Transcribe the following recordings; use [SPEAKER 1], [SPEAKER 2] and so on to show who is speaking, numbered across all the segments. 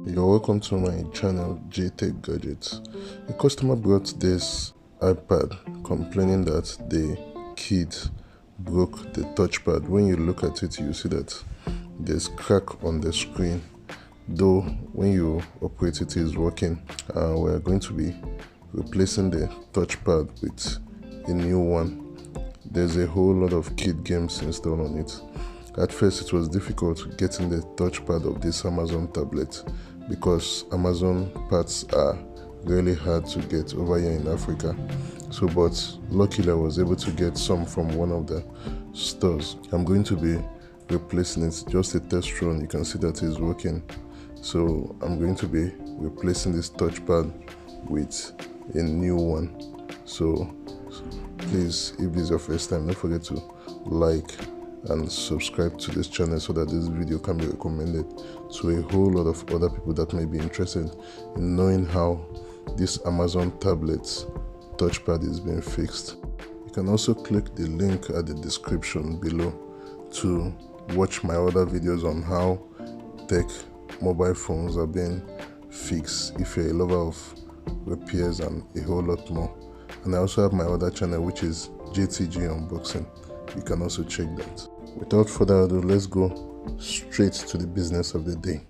[SPEAKER 1] You're welcome to my channel JTech Gadgets. A customer brought this iPad complaining that the kid broke the touchpad. When you look at it, you see that there's crack on the screen, though when you operate it is working. We're going to be replacing the touchpad with a new one. There's a whole lot of kid games installed on it. At first it was difficult getting the touchpad of this Amazon tablet because Amazon parts are really hard to get over here in Africa. But luckily I was able to get some from one of the stores. I'm going to be replacing it, just a test run. You can see that it's working. So I'm going to be replacing this touchpad with a new one. So please, if this is your first time, don't forget to like and subscribe to this channel so that this video can be recommended to a whole lot of other people that may be interested in knowing how this Amazon tablet touchpad is being fixed. You can also click the link at the description below to watch my other videos on how tech mobile phones are being fixed if you're a lover of repairs and a whole lot more. And I also have my other channel, which is JTG Unboxing. You can also check that. Without further ado, let's go straight to the business of the day.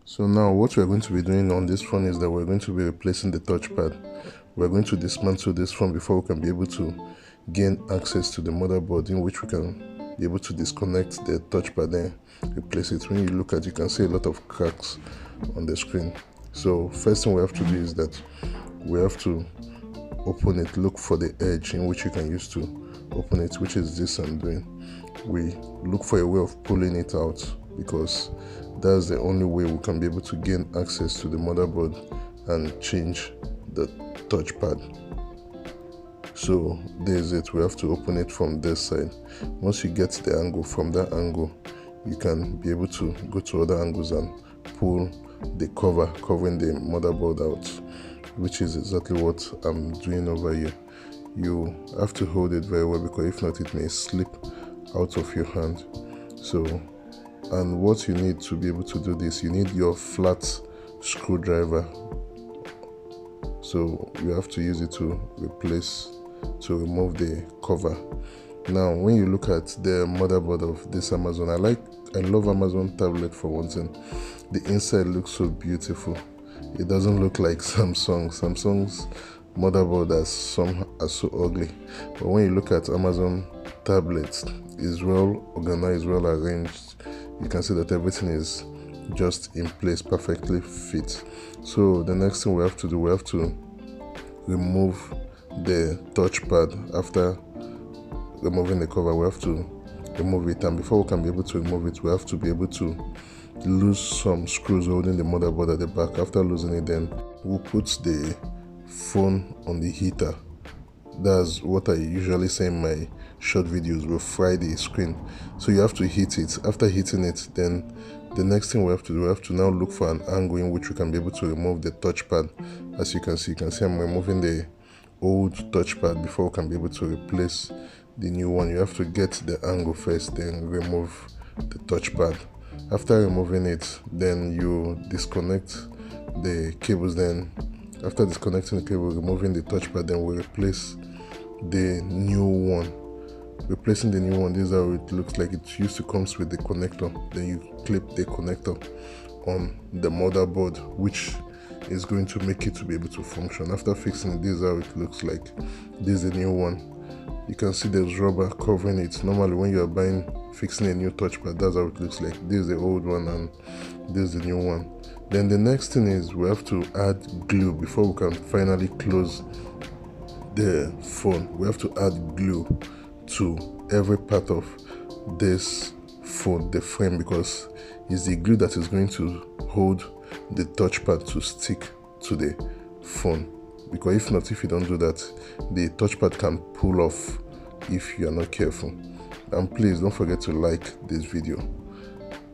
[SPEAKER 1] So now what we're going to be doing on this phone is that we're going to be replacing the touchpad. We're going to dismantle this phone before we can be able to gain access to the motherboard, in which we can be able to disconnect the touchpad and replace it. When you look at it, you can see a lot of cracks on the screen. So first thing we have to do is that we have to open it, look for the edge in which you can use to open it, which is this I'm doing. We look for a way of pulling it out because that's the only way we can be able to gain access to the motherboard and change the touchpad. So there's it. We have to open it from this side. Once you get the angle, from that angle you can be able to go to other angles and pull the cover covering the motherboard out, which is exactly what I'm doing over here. You have to hold it very well because if not it may slip out of your hand. And what you need to be able to do this, you need your flat screwdriver. So you have to use it to remove the cover. Now when you look at the motherboard of this Amazon, I love Amazon tablet for one thing. The inside looks so beautiful. It doesn't look like Samsung's motherboard are so ugly. But when you look at Amazon tablets, it's well organized, well arranged. You can see that everything is just in place, perfectly fit. So the next thing we have to do, we have to remove the touchpad. After removing the cover, we have to remove it, and before we can be able to remove it, we have to be able to lose some screws holding the motherboard at the back. After losing it, then we'll put the phone on the heater. That's what I usually say in my short videos. We'll fry the screen, so you have to heat it. After heating it, then the next thing we have to do, we have to now look for an angle in which we can be able to remove the touchpad. As you can see I'm removing the old touchpad before we can be able to replace the new one. You have to get the angle first, then remove the touchpad. After removing it, then you disconnect the cables. Then after disconnecting the cable, removing the touchpad, then we replace the new one. Replacing the new one, this is how it looks like. It used to come with the connector, then you clip the connector on the motherboard, which is going to make it to be able to function. After fixing it, this is how it looks like. This is the new one. You can see there's rubber covering it. Normally when you are fixing a new touchpad, that's how it looks like. This is the old one and this is the new one. Then the next thing is we have to add glue before we can finally close the phone. We have to add glue to every part of this phone, the frame, because it's the glue that is going to hold the touchpad to stick to the phone. Because if not, if you don't do that, the touchpad can pull off if you are not careful. And please don't forget to like this video.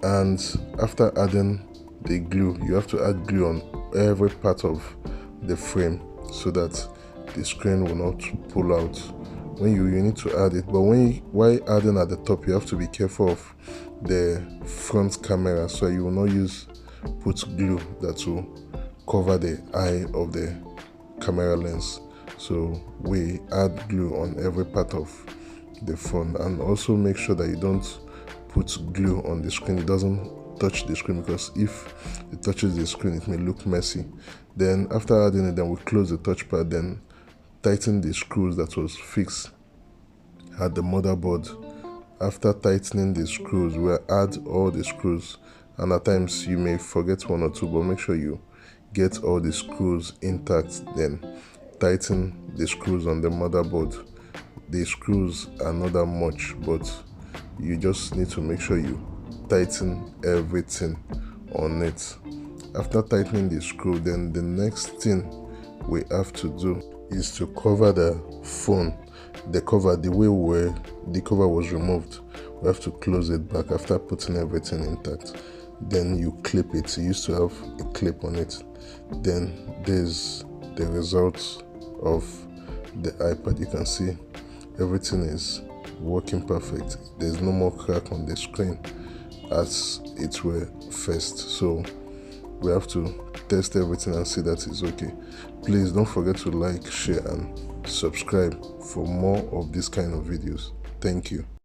[SPEAKER 1] And after adding the glue, you have to add glue on every part of the frame so that the screen will not pull out when you need to add it, but while adding at the top, you have to be careful of the front camera, so you will not put glue that will cover the eye of the camera lens. So we add glue on every part of the phone, and also make sure that you don't put glue on the screen. It doesn't touch the screen, because if it touches the screen, it may look messy. Then after adding it, then we close the touchpad, then tighten the screws that was fixed at the motherboard. After tightening the screws, we'll add all the screws, and at times you may forget one or two, but make sure you get all the screws intact. Then tighten the screws on the motherboard. The screws are not that much, but you just need to make sure you tighten everything on it. After tightening the screw, then the next thing we have to do is to cover the phone. The cover, the way the cover was removed, we have to close it back after putting everything intact. Then you clip it. It used to have a clip on it. Then there's the results of the iPad. You can see everything is working perfect. There's no more crack on the screen as it were first. So we have to test everything and see that it's okay. Please don't forget to like, share, and subscribe for more of this kind of videos. Thank you.